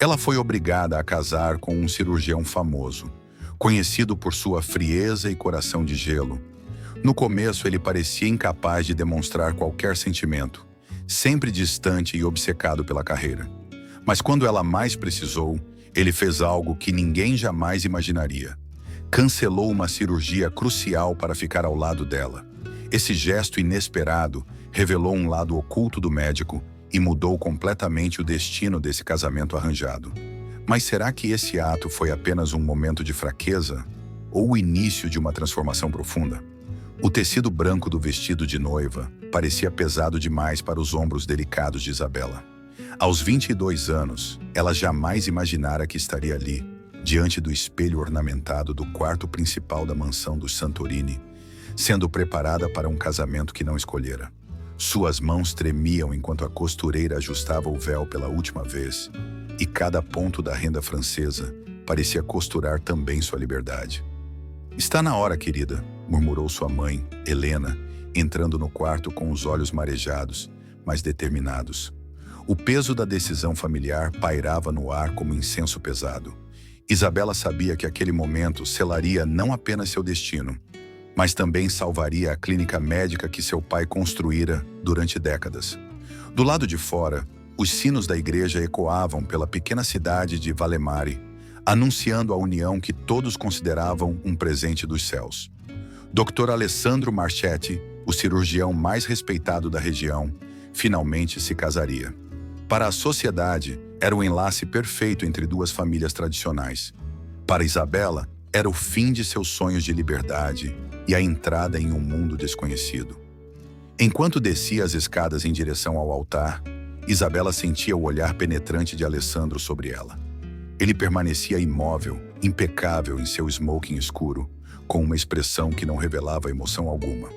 Ela foi obrigada a casar com um cirurgião famoso, conhecido por sua frieza e coração de gelo. No começo, ele parecia incapaz de demonstrar qualquer sentimento, sempre distante e obcecado pela carreira. Mas quando ela mais precisou, ele fez algo que ninguém jamais imaginaria. Cancelou uma cirurgia crucial para ficar ao lado dela. Esse gesto inesperado revelou um lado oculto do médico e mudou completamente o destino desse casamento arranjado. Mas será que esse ato foi apenas um momento de fraqueza ou o início de uma transformação profunda? O tecido branco do vestido de noiva parecia pesado demais para os ombros delicados de Isabela. Aos 22 anos, ela jamais imaginara que estaria ali, diante do espelho ornamentado do quarto principal da mansão dos Santorini, sendo preparada para um casamento que não escolhera. Suas mãos tremiam enquanto a costureira ajustava o véu pela última vez, e cada ponto da renda francesa parecia costurar também sua liberdade. "Está na hora, querida", murmurou sua mãe, Helena, entrando no quarto com os olhos marejados, mas determinados. O peso da decisão familiar pairava no ar como incenso pesado. Isabela sabia que aquele momento selaria não apenas seu destino, mas também salvaria a clínica médica que seu pai construíra durante décadas. Do lado de fora, os sinos da igreja ecoavam pela pequena cidade de Valemari, anunciando a união que todos consideravam um presente dos céus. Dr. Alessandro Marchetti, o cirurgião mais respeitado da região, finalmente se casaria. Para a sociedade, era o enlace perfeito entre duas famílias tradicionais. Para Isabela, era o fim de seus sonhos de liberdade e a entrada em um mundo desconhecido. Enquanto descia as escadas em direção ao altar, Isabela sentia o olhar penetrante de Alessandro sobre ela. Ele permanecia imóvel, impecável em seu smoking escuro, com uma expressão que não revelava emoção alguma.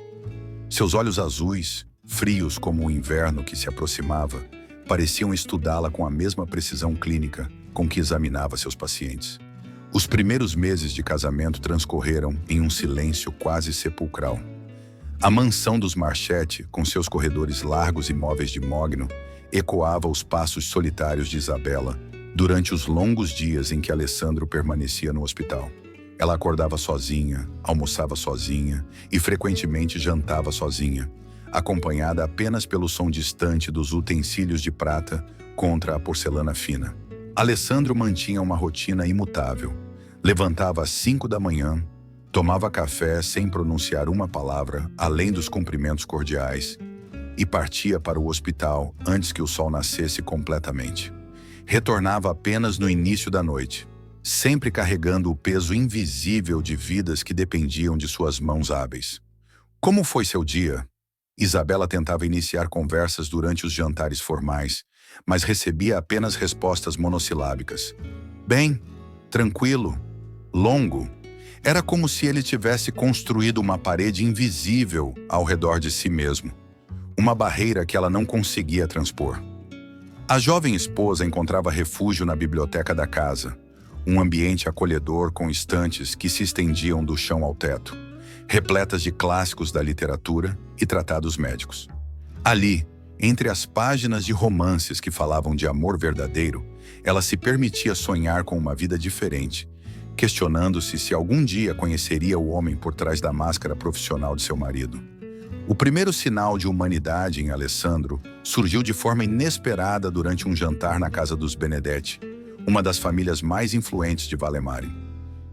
Seus olhos azuis, frios como o inverno que se aproximava, pareciam estudá-la com a mesma precisão clínica com que examinava seus pacientes. Os primeiros meses de casamento transcorreram em um silêncio quase sepulcral. A mansão dos Marchetti, com seus corredores largos e móveis de mogno, ecoava os passos solitários de Isabela durante os longos dias em que Alessandro permanecia no hospital. Ela acordava sozinha, almoçava sozinha e frequentemente jantava sozinha, acompanhada apenas pelo som distante dos utensílios de prata contra a porcelana fina. Alessandro mantinha uma rotina imutável. Levantava às 5 da manhã, tomava café sem pronunciar uma palavra além dos cumprimentos cordiais e partia para o hospital antes que o sol nascesse completamente. Retornava apenas no início da noite, sempre carregando o peso invisível de vidas que dependiam de suas mãos hábeis. Como foi seu dia? Isabela tentava iniciar conversas durante os jantares formais, mas recebia apenas respostas monossilábicas. Bem, tranquilo, longo. Era como se ele tivesse construído uma parede invisível ao redor de si mesmo, uma barreira que ela não conseguia transpor. A jovem esposa encontrava refúgio na biblioteca da casa, um ambiente acolhedor com estantes que se estendiam do chão ao teto, repletas de clássicos da literatura e tratados médicos. Ali, entre as páginas de romances que falavam de amor verdadeiro, ela se permitia sonhar com uma vida diferente, questionando-se se algum dia conheceria o homem por trás da máscara profissional de seu marido. O primeiro sinal de humanidade em Alessandro surgiu de forma inesperada durante um jantar na casa dos Benedetti, uma das famílias mais influentes de Valemari.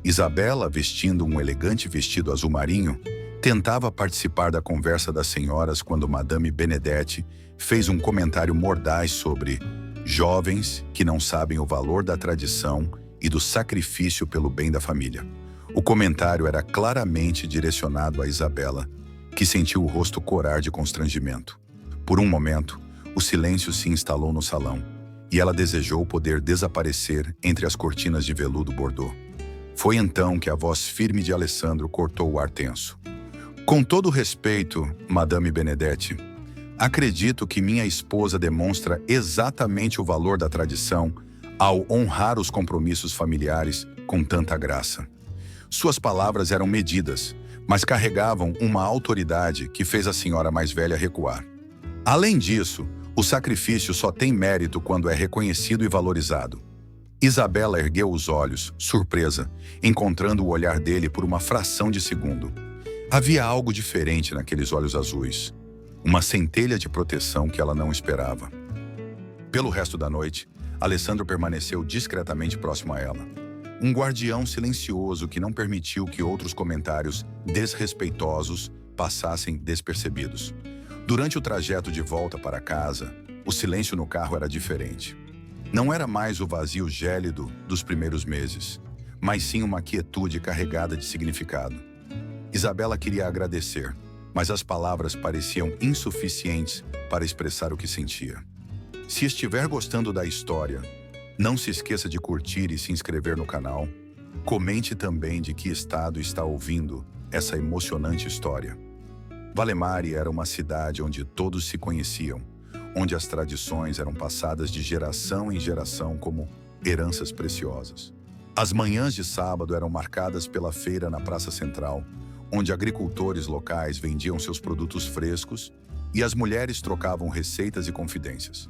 Isabela, vestindo um elegante vestido azul marinho, tentava participar da conversa das senhoras quando Madame Benedetti fez um comentário mordaz sobre jovens que não sabem o valor da tradição e do sacrifício pelo bem da família. O comentário era claramente direcionado a Isabela, que sentiu o rosto corar de constrangimento. Por um momento, o silêncio se instalou no salão, e ela desejou poder desaparecer entre as cortinas de veludo bordô. Foi então que a voz firme de Alessandro cortou o ar tenso. Com todo respeito, Madame Benedetti, acredito que minha esposa demonstra exatamente o valor da tradição ao honrar os compromissos familiares com tanta graça. Suas palavras eram medidas, mas carregavam uma autoridade que fez a senhora mais velha recuar. Além disso, o sacrifício só tem mérito quando é reconhecido e valorizado. Isabela ergueu os olhos, surpresa, encontrando o olhar dele por uma fração de segundo. Havia algo diferente naqueles olhos azuis, uma centelha de proteção que ela não esperava. Pelo resto da noite, Alessandro permaneceu discretamente próximo a ela. Um guardião silencioso que não permitiu que outros comentários desrespeitosos passassem despercebidos. Durante o trajeto de volta para casa, o silêncio no carro era diferente. Não era mais o vazio gélido dos primeiros meses, mas sim uma quietude carregada de significado. Isabela queria agradecer, mas as palavras pareciam insuficientes para expressar o que sentia. Se estiver gostando da história, não se esqueça de curtir e se inscrever no canal. Comente também de que estado está ouvindo essa emocionante história. Valemari era uma cidade onde todos se conheciam, onde as tradições eram passadas de geração em geração como heranças preciosas. As manhãs de sábado eram marcadas pela feira na Praça Central, onde agricultores locais vendiam seus produtos frescos e as mulheres trocavam receitas e confidências.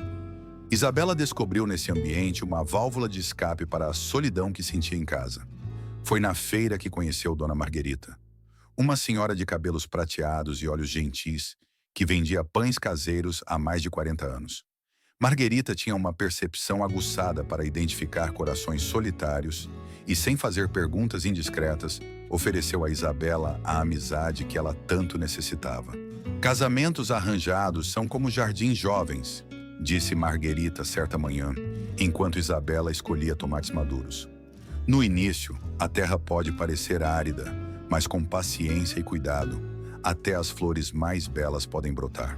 Isabela descobriu nesse ambiente uma válvula de escape para a solidão que sentia em casa. Foi na feira que conheceu Dona Marguerita, uma senhora de cabelos prateados e olhos gentis, que vendia pães caseiros há mais de 40 anos. Marguerita tinha uma percepção aguçada para identificar corações solitários e, sem fazer perguntas indiscretas, ofereceu a Isabela a amizade que ela tanto necessitava. Casamentos arranjados são como jardins jovens, disse Marguerita certa manhã, enquanto Isabela escolhia tomates maduros. No início, a terra pode parecer árida, mas com paciência e cuidado, até as flores mais belas podem brotar.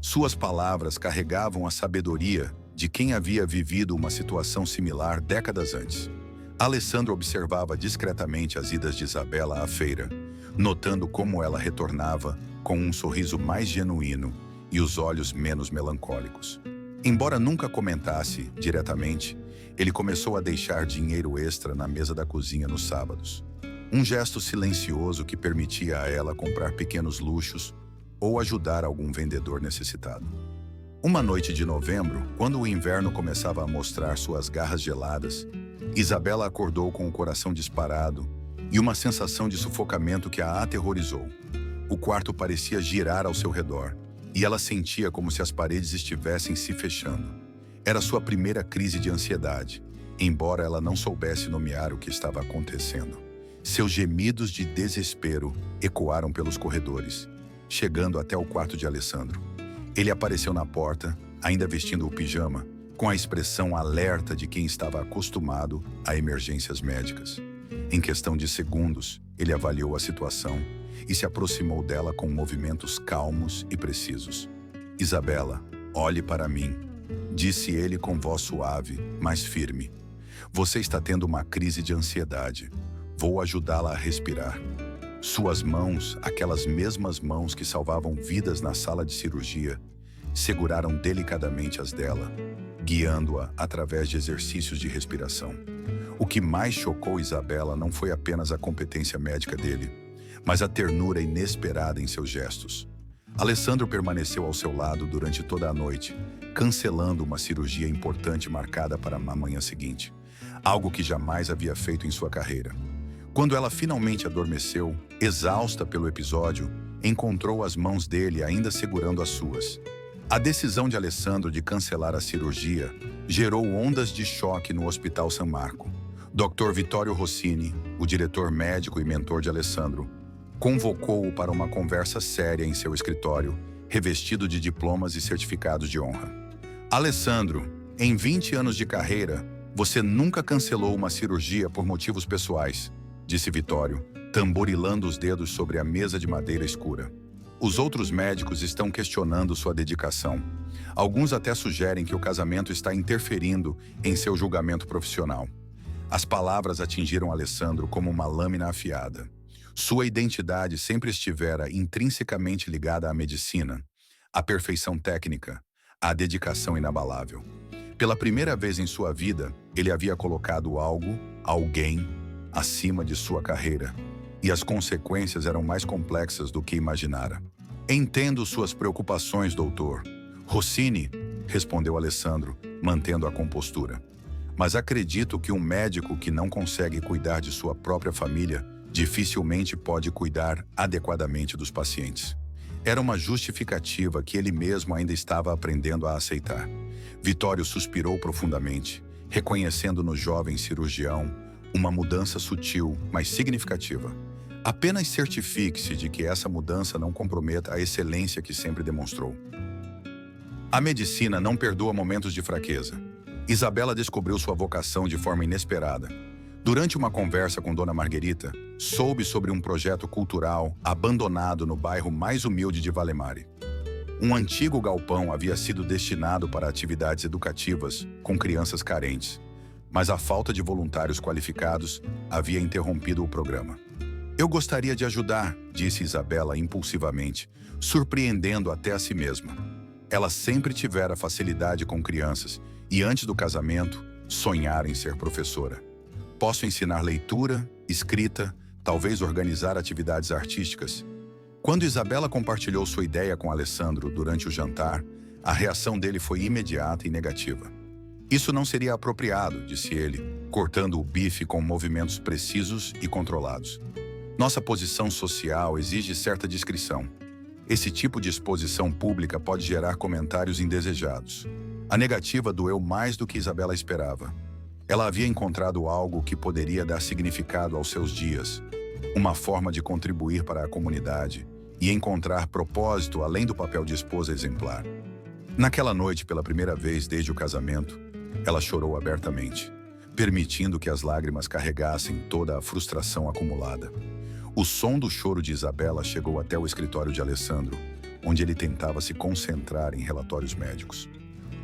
Suas palavras carregavam a sabedoria de quem havia vivido uma situação similar décadas antes. Alessandro observava discretamente as idas de Isabela à feira, notando como ela retornava com um sorriso mais genuíno e os olhos menos melancólicos. Embora nunca comentasse diretamente, ele começou a deixar dinheiro extra na mesa da cozinha nos sábados. Um gesto silencioso que permitia a ela comprar pequenos luxos ou ajudar algum vendedor necessitado. Uma noite de novembro, quando o inverno começava a mostrar suas garras geladas, Isabela acordou com o coração disparado e uma sensação de sufocamento que a aterrorizou. O quarto parecia girar ao seu redor e ela sentia como se as paredes estivessem se fechando. Era sua primeira crise de ansiedade, embora ela não soubesse nomear o que estava acontecendo. Seus gemidos de desespero ecoaram pelos corredores, chegando até o quarto de Alessandro. Ele apareceu na porta, ainda vestindo o pijama, com a expressão alerta de quem estava acostumado a emergências médicas. Em questão de segundos, ele avaliou a situação e se aproximou dela com movimentos calmos e precisos. "Isabela, olhe para mim", disse ele com voz suave, mas firme. "Você está tendo uma crise de ansiedade. Vou ajudá-la a respirar." Suas mãos, aquelas mesmas mãos que salvavam vidas na sala de cirurgia, seguraram delicadamente as dela, guiando-a através de exercícios de respiração. O que mais chocou Isabela não foi apenas a competência médica dele, mas a ternura inesperada em seus gestos. Alessandro permaneceu ao seu lado durante toda a noite, cancelando uma cirurgia importante marcada para a manhã seguinte, algo que jamais havia feito em sua carreira. Quando ela finalmente adormeceu, exausta pelo episódio, encontrou as mãos dele ainda segurando as suas. A decisão de Alessandro de cancelar a cirurgia gerou ondas de choque no Hospital San Marco. Dr. Vittorio Rossini, o diretor médico e mentor de Alessandro, convocou-o para uma conversa séria em seu escritório, revestido de diplomas e certificados de honra. "Alessandro, em 20 anos de carreira, você nunca cancelou uma cirurgia por motivos pessoais", disse Vittorio, tamborilando os dedos sobre a mesa de madeira escura. "Os outros médicos estão questionando sua dedicação. Alguns até sugerem que o casamento está interferindo em seu julgamento profissional." As palavras atingiram Alessandro como uma lâmina afiada. Sua identidade sempre estivera intrinsecamente ligada à medicina, à perfeição técnica, à dedicação inabalável. Pela primeira vez em sua vida, ele havia colocado algo, alguém, acima de sua carreira, e as consequências eram mais complexas do que imaginara. "Entendo suas preocupações, doutor." "Rossini", respondeu Alessandro, mantendo a compostura. mas acredito que um médico que não consegue cuidar de sua própria família dificilmente pode cuidar adequadamente dos pacientes. Era uma justificativa que ele mesmo ainda estava aprendendo a aceitar. Vitório suspirou profundamente, reconhecendo no jovem cirurgião uma mudança sutil, mas significativa. Apenas certifique-se de que essa mudança não comprometa a excelência que sempre demonstrou. A medicina não perdoa momentos de fraqueza. Isabela descobriu sua vocação de forma inesperada. Durante uma conversa com Dona Margherita, soube sobre um projeto cultural abandonado no bairro mais humilde de Valemare. Um antigo galpão havia sido destinado para atividades educativas com crianças carentes, mas a falta de voluntários qualificados havia interrompido o programa. Eu gostaria de ajudar, disse Isabela impulsivamente, surpreendendo até a si mesma. Ela sempre tivera facilidade com crianças e, antes do casamento, sonhara em ser professora. Posso ensinar leitura, escrita, talvez organizar atividades artísticas. Quando Isabela compartilhou sua ideia com Alessandro durante o jantar, a reação dele foi imediata e negativa. Isso não seria apropriado, disse ele, cortando o bife com movimentos precisos e controlados. Nossa posição social exige certa discrição. Esse tipo de exposição pública pode gerar comentários indesejados. A negativa doeu mais do que Isabela esperava. Ela havia encontrado algo que poderia dar significado aos seus dias, uma forma de contribuir para a comunidade e encontrar propósito além do papel de esposa exemplar. Naquela noite, pela primeira vez desde o casamento, ela chorou abertamente, permitindo que as lágrimas carregassem toda a frustração acumulada. O som do choro de Isabela chegou até o escritório de Alessandro, onde ele tentava se concentrar em relatórios médicos.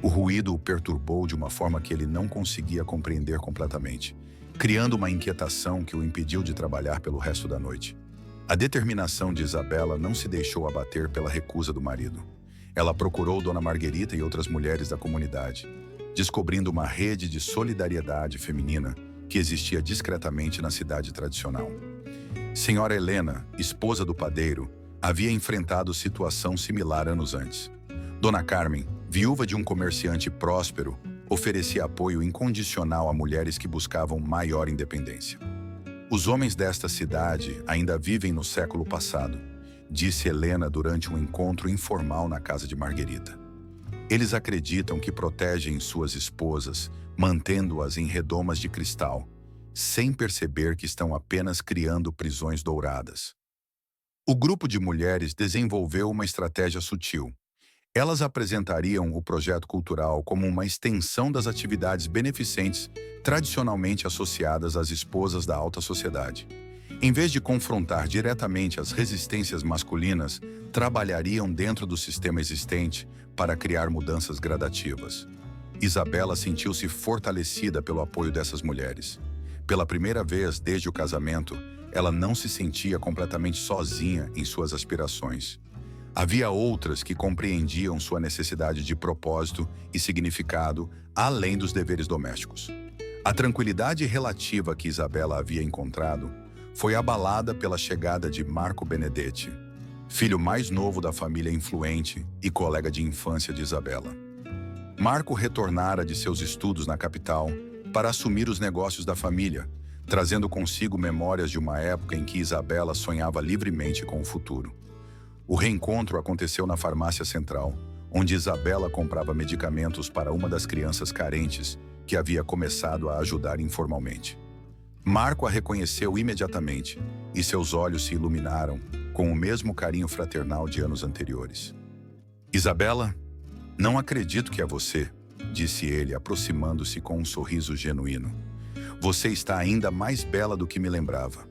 O ruído o perturbou de uma forma que ele não conseguia compreender completamente, criando uma inquietação que o impediu de trabalhar pelo resto da noite. A determinação de Isabela não se deixou abater pela recusa do marido. Ela procurou Dona Margherita e outras mulheres da comunidade, descobrindo uma rede de solidariedade feminina que existia discretamente na cidade tradicional. Senhora Helena, esposa do padeiro, havia enfrentado situação similar anos antes. Dona Carmen, viúva de um comerciante próspero, oferecia apoio incondicional a mulheres que buscavam maior independência. Os homens desta cidade ainda vivem no século passado, disse Helena durante um encontro informal na casa de Margherita. Eles acreditam que protegem suas esposas, mantendo-as em redomas de cristal, sem perceber que estão apenas criando prisões douradas. O grupo de mulheres desenvolveu uma estratégia sutil. Elas apresentariam o projeto cultural como uma extensão das atividades beneficentes tradicionalmente associadas às esposas da alta sociedade. Em vez de confrontar diretamente as resistências masculinas, trabalhariam dentro do sistema existente para criar mudanças gradativas. Isabela sentiu-se fortalecida pelo apoio dessas mulheres. Pela primeira vez desde o casamento, ela não se sentia completamente sozinha em suas aspirações. Havia outras que compreendiam sua necessidade de propósito e significado além dos deveres domésticos. A tranquilidade relativa que Isabela havia encontrado foi abalada pela chegada de Marco Benedetti, filho mais novo da família influente e colega de infância de Isabela. Marco retornara de seus estudos na capital para assumir os negócios da família, trazendo consigo memórias de uma época em que Isabela sonhava livremente com o futuro. O reencontro aconteceu na farmácia central, onde Isabela comprava medicamentos para uma das crianças carentes que havia começado a ajudar informalmente. Marco a reconheceu imediatamente e seus olhos se iluminaram com o mesmo carinho fraternal de anos anteriores. Isabela, não acredito que é você, disse ele, aproximando-se com um sorriso genuíno. Você está ainda mais bela do que me lembrava.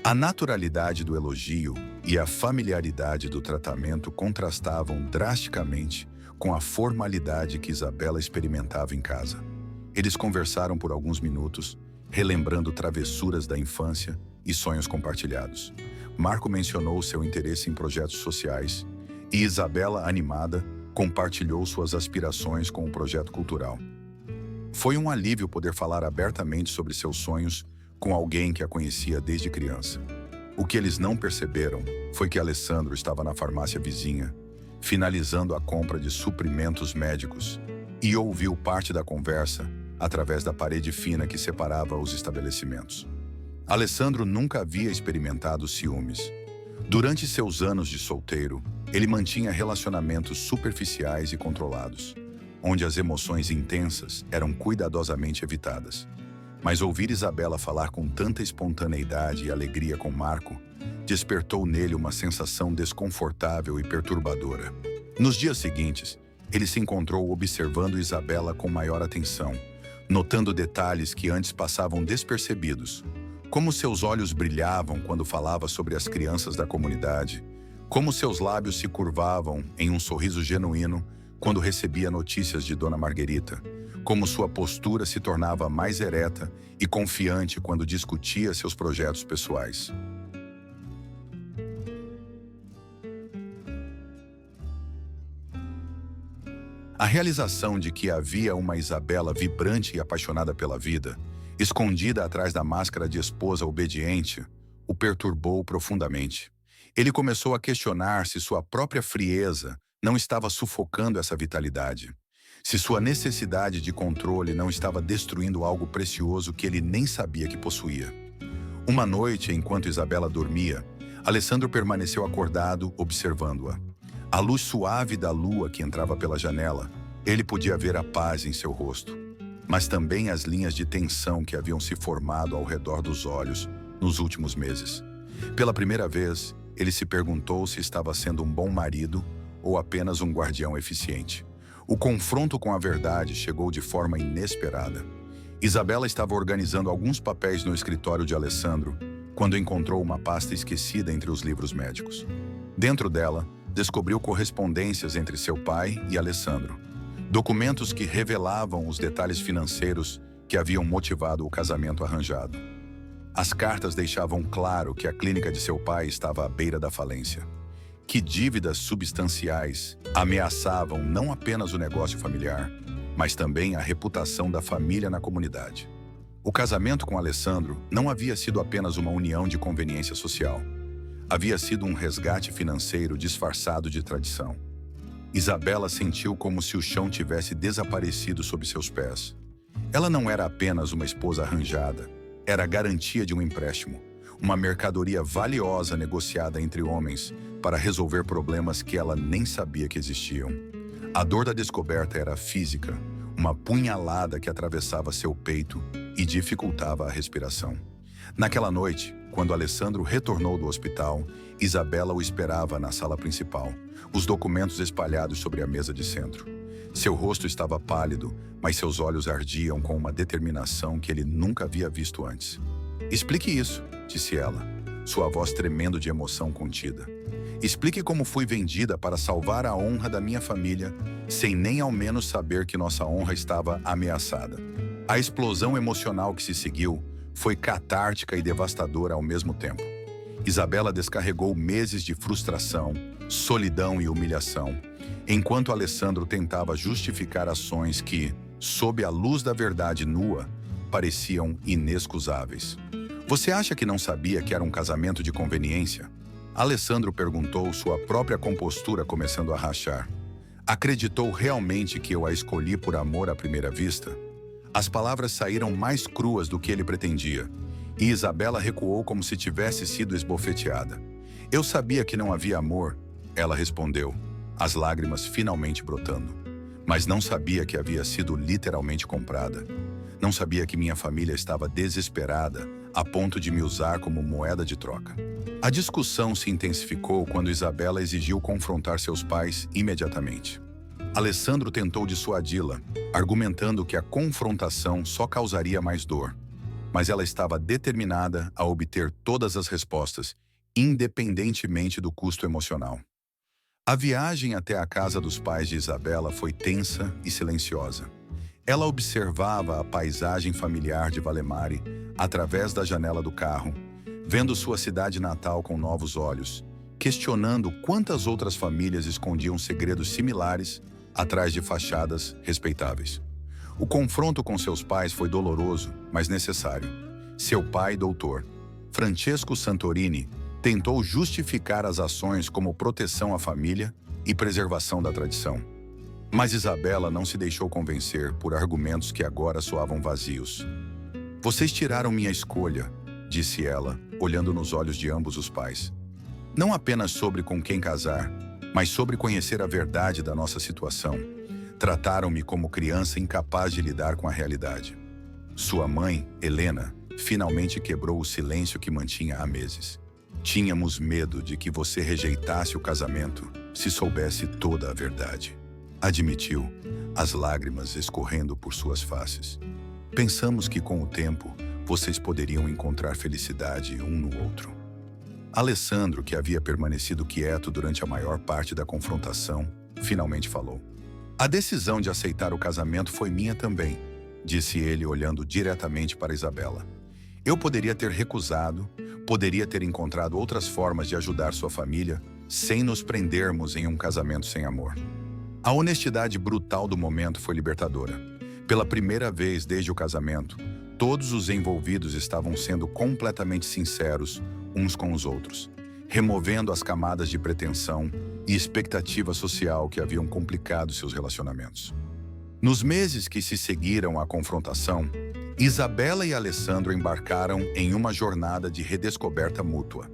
A naturalidade do elogio e a familiaridade do tratamento contrastavam drasticamente com a formalidade que Isabela experimentava em casa. Eles conversaram por alguns minutos, relembrando travessuras da infância e sonhos compartilhados. Marco mencionou seu interesse em projetos sociais e Isabela, animada, compartilhou suas aspirações com o projeto cultural. Foi um alívio poder falar abertamente sobre seus sonhos com alguém que a conhecia desde criança. O que eles não perceberam foi que Alessandro estava na farmácia vizinha, finalizando a compra de suprimentos médicos, e ouviu parte da conversa através da parede fina que separava os estabelecimentos. Alessandro nunca havia experimentado ciúmes. Durante seus anos de solteiro, ele mantinha relacionamentos superficiais e controlados, onde as emoções intensas eram cuidadosamente evitadas. Mas ouvir Isabela falar com tanta espontaneidade e alegria com Marco despertou nele uma sensação desconfortável e perturbadora. Nos dias seguintes, ele se encontrou observando Isabela com maior atenção, notando detalhes que antes passavam despercebidos, como seus olhos brilhavam quando falava sobre as crianças da comunidade, como seus lábios se curvavam em um sorriso genuíno quando recebia notícias de Dona Marguerita, como sua postura se tornava mais ereta e confiante quando discutia seus projetos pessoais. A realização de que havia uma Isabela vibrante e apaixonada pela vida, escondida atrás da máscara de esposa obediente, o perturbou profundamente. Ele começou a questionar se sua própria frieza não estava sufocando essa vitalidade, se sua necessidade de controle não estava destruindo algo precioso que ele nem sabia que possuía. Uma noite, enquanto Isabela dormia, Alessandro permaneceu acordado, observando-a. À luz suave da lua que entrava pela janela, ele podia ver a paz em seu rosto, mas também as linhas de tensão que haviam se formado ao redor dos olhos nos últimos meses. Pela primeira vez, ele se perguntou se estava sendo um bom marido ou apenas um guardião eficiente. O confronto com a verdade chegou de forma inesperada. Isabela estava organizando alguns papéis no escritório de Alessandro quando encontrou uma pasta esquecida entre os livros médicos. Dentro dela, descobriu correspondências entre seu pai e Alessandro, documentos que revelavam os detalhes financeiros que haviam motivado o casamento arranjado. As cartas deixavam claro que a clínica de seu pai estava à beira da falência, que dívidas substanciais ameaçavam não apenas o negócio familiar, mas também a reputação da família na comunidade. O casamento com Alessandro não havia sido apenas uma união de conveniência social. Havia sido um resgate financeiro disfarçado de tradição. Isabela sentiu como se o chão tivesse desaparecido sob seus pés. Ela não era apenas uma esposa arranjada, era a garantia de um empréstimo, uma mercadoria valiosa negociada entre homens para resolver problemas que ela nem sabia que existiam. A dor da descoberta era física, uma punhalada que atravessava seu peito e dificultava a respiração. Naquela noite, quando Alessandro retornou do hospital, Isabela o esperava na sala principal, os documentos espalhados sobre a mesa de centro. Seu rosto estava pálido, mas seus olhos ardiam com uma determinação que ele nunca havia visto antes. "Explique isso", disse ela, sua voz tremendo de emoção contida. "Explique como fui vendida para salvar a honra da minha família, sem nem ao menos saber que nossa honra estava ameaçada." A explosão emocional que se seguiu foi catártica e devastadora ao mesmo tempo. Isabela descarregou meses de frustração, solidão e humilhação, enquanto Alessandro tentava justificar ações que, sob a luz da verdade nua, pareciam inexcusáveis. "Você acha que não sabia que era um casamento de conveniência?" Alessandro perguntou, sua própria compostura começando a rachar. "Acreditou realmente que eu a escolhi por amor à primeira vista?" As palavras saíram mais cruas do que ele pretendia, e Isabela recuou como se tivesse sido esbofeteada. "Eu sabia que não havia amor", ela respondeu, as lágrimas finalmente brotando. "Mas não sabia que havia sido literalmente comprada. Não sabia que minha família estava desesperada, a ponto de me usar como moeda de troca." A discussão se intensificou quando Isabela exigiu confrontar seus pais imediatamente. Alessandro tentou dissuadi-la, argumentando que a confrontação só causaria mais dor, mas ela estava determinada a obter todas as respostas, independentemente do custo emocional. A viagem até a casa dos pais de Isabela foi tensa e silenciosa. Ela observava a paisagem familiar de Valemari através da janela do carro, vendo sua cidade natal com novos olhos, questionando quantas outras famílias escondiam segredos similares atrás de fachadas respeitáveis. O confronto com seus pais foi doloroso, mas necessário. Seu pai, doutor, Francesco Santorini, tentou justificar as ações como proteção à família e preservação da tradição. Mas Isabela não se deixou convencer por argumentos que agora soavam vazios. Vocês tiraram minha escolha, disse ela, olhando nos olhos de ambos os pais. Não apenas sobre com quem casar, mas sobre conhecer a verdade da nossa situação. Trataram-me como criança incapaz de lidar com a realidade. Sua mãe, Helena, finalmente quebrou o silêncio que mantinha há meses. Tínhamos medo de que você rejeitasse o casamento se soubesse toda a verdade. Admitiu, as lágrimas escorrendo por suas faces. Pensamos que com o tempo vocês poderiam encontrar felicidade um no outro. Alessandro, que havia permanecido quieto durante a maior parte da confrontação, finalmente falou. A decisão de aceitar o casamento foi minha também, disse ele olhando diretamente para Isabela. Eu poderia ter recusado, poderia ter encontrado outras formas de ajudar sua família sem nos prendermos em um casamento sem amor. A honestidade brutal do momento foi libertadora. Pela primeira vez desde o casamento, todos os envolvidos estavam sendo completamente sinceros uns com os outros, removendo as camadas de pretensão e expectativa social que haviam complicado seus relacionamentos. Nos meses que se seguiram à confrontação, Isabela e Alessandro embarcaram em uma jornada de redescoberta mútua.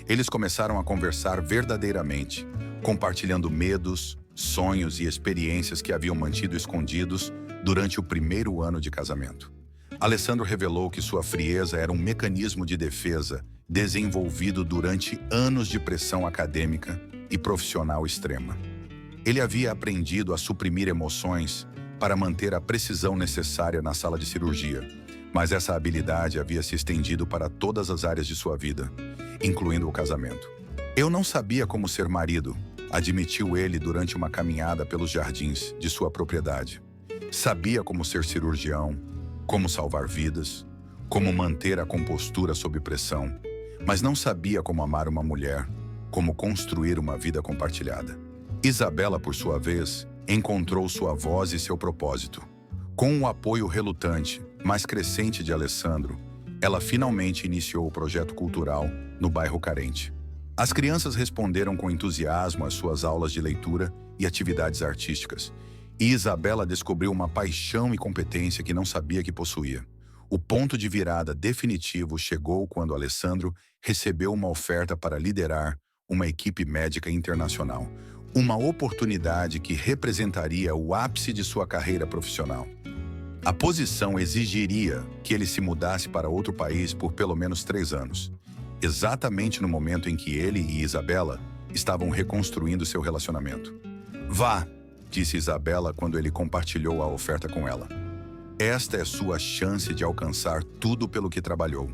Eles começaram a conversar verdadeiramente, compartilhando medos, sonhos e experiências que haviam mantido escondidos durante o primeiro ano de casamento. Alessandro revelou que sua frieza era um mecanismo de defesa desenvolvido durante anos de pressão acadêmica e profissional extrema. Ele havia aprendido a suprimir emoções para manter a precisão necessária na sala de cirurgia, mas essa habilidade havia se estendido para todas as áreas de sua vida, incluindo o casamento. Eu não sabia como ser marido, admitiu ele durante uma caminhada pelos jardins de sua propriedade. Sabia como ser cirurgião, como salvar vidas, como manter a compostura sob pressão, mas não sabia como amar uma mulher, como construir uma vida compartilhada. Isabela, por sua vez, encontrou sua voz e seu propósito. Com o apoio relutante, mas crescente de Alessandro, ela finalmente iniciou o projeto cultural no bairro carente. As crianças responderam com entusiasmo às suas aulas de leitura e atividades artísticas, e Isabela descobriu uma paixão e competência que não sabia que possuía. O ponto de virada definitivo chegou quando Alessandro recebeu uma oferta para liderar uma equipe médica internacional, uma oportunidade que representaria o ápice de sua carreira profissional. A posição exigiria que ele se mudasse para outro país por pelo menos 3 anos, exatamente no momento em que ele e Isabela estavam reconstruindo seu relacionamento. Vá, disse Isabela quando ele compartilhou a oferta com ela. Esta é sua chance de alcançar tudo pelo que trabalhou.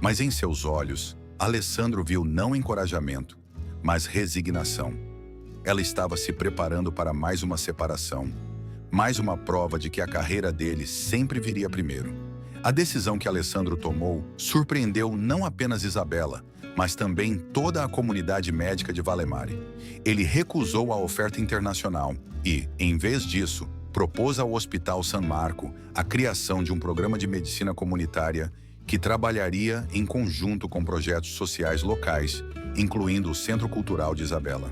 Mas em seus olhos, Alessandro viu não encorajamento, mas resignação. Ela estava se preparando para mais uma separação, mais uma prova de que a carreira dele sempre viria primeiro. A decisão que Alessandro tomou surpreendeu não apenas Isabela, mas também toda a comunidade médica de Valemari. Ele recusou a oferta internacional e, em vez disso, propôs ao Hospital San Marco a criação de um programa de medicina comunitária que trabalharia em conjunto com projetos sociais locais, incluindo o Centro Cultural de Isabela.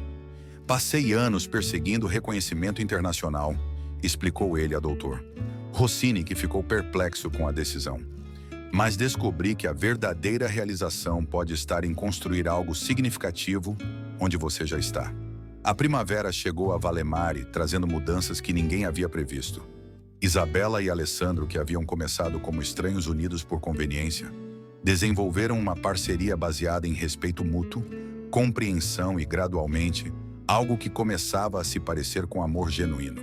Passei anos perseguindo reconhecimento internacional, explicou ele a doutor Rossini, que ficou perplexo com a decisão. Mas descobri que a verdadeira realização pode estar em construir algo significativo onde você já está. A primavera chegou a Valemari, trazendo mudanças que ninguém havia previsto. Isabela e Alessandro, que haviam começado como estranhos unidos por conveniência, desenvolveram uma parceria baseada em respeito mútuo, compreensão e, gradualmente, algo que começava a se parecer com amor genuíno.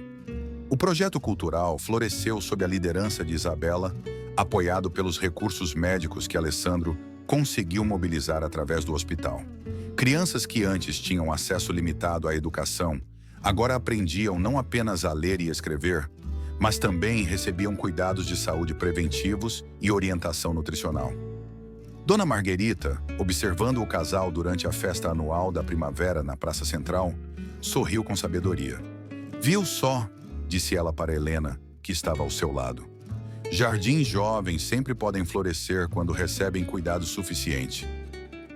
O projeto cultural floresceu sob a liderança de Isabela, apoiado pelos recursos médicos que Alessandro conseguiu mobilizar através do hospital. Crianças que antes tinham acesso limitado à educação, agora aprendiam não apenas a ler e escrever, mas também recebiam cuidados de saúde preventivos e orientação nutricional. Dona Marguerita, observando o casal durante a festa anual da primavera na Praça Central, sorriu com sabedoria. Viu só, disse ela para Helena, que estava ao seu lado. Jardins jovens sempre podem florescer quando recebem cuidado suficiente.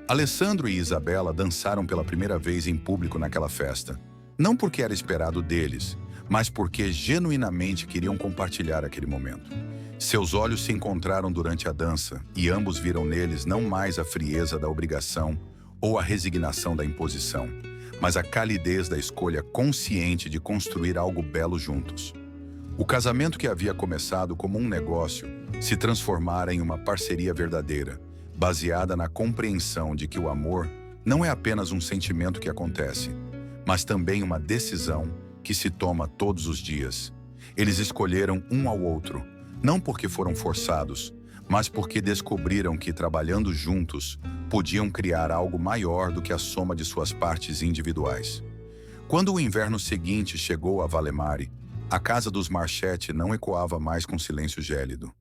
Alessandro e Isabela dançaram pela primeira vez em público naquela festa, não porque era esperado deles, mas porque genuinamente queriam compartilhar aquele momento. Seus olhos se encontraram durante a dança e ambos viram neles não mais a frieza da obrigação ou a resignação da imposição, mas a calidez da escolha consciente de construir algo belo juntos. O casamento que havia começado como um negócio se transformara em uma parceria verdadeira, baseada na compreensão de que o amor não é apenas um sentimento que acontece, mas também uma decisão que se toma todos os dias. Eles escolheram um ao outro, não porque foram forçados, mas porque descobriram que, trabalhando juntos, podiam criar algo maior do que a soma de suas partes individuais. Quando o inverno seguinte chegou a Valemari, a casa dos Marchetti não ecoava mais com silêncio gélido.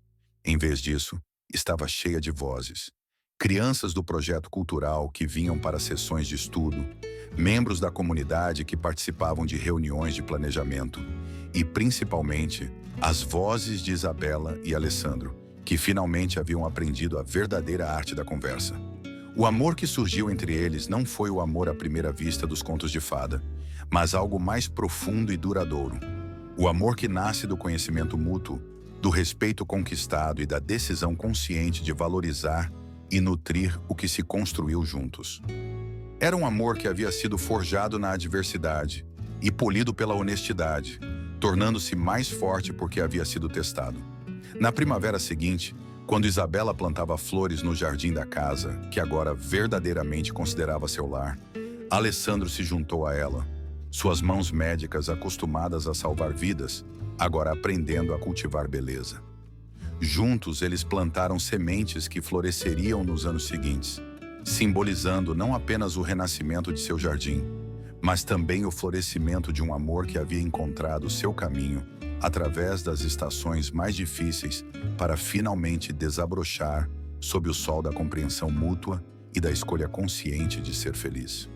Em vez disso, estava cheia de vozes. Crianças do projeto cultural que vinham para sessões de estudo, membros da comunidade que participavam de reuniões de planejamento e, principalmente, as vozes de Isabela e Alessandro, que finalmente haviam aprendido a verdadeira arte da conversa. O amor que surgiu entre eles não foi o amor à primeira vista dos contos de fada, mas algo mais profundo e duradouro. O amor que nasce do conhecimento mútuo, do respeito conquistado e da decisão consciente de valorizar e nutrir o que se construiu juntos. Era um amor que havia sido forjado na adversidade e polido pela honestidade, tornando-se mais forte porque havia sido testado. Na primavera seguinte, quando Isabela plantava flores no jardim da casa, que agora verdadeiramente considerava seu lar, Alessandro se juntou a ela, suas mãos médicas acostumadas a salvar vidas, agora aprendendo a cultivar beleza. Juntos, eles plantaram sementes que floresceriam nos anos seguintes, simbolizando não apenas o renascimento de seu jardim, mas também o florescimento de um amor que havia encontrado seu caminho através das estações mais difíceis para finalmente desabrochar sob o sol da compreensão mútua e da escolha consciente de ser feliz.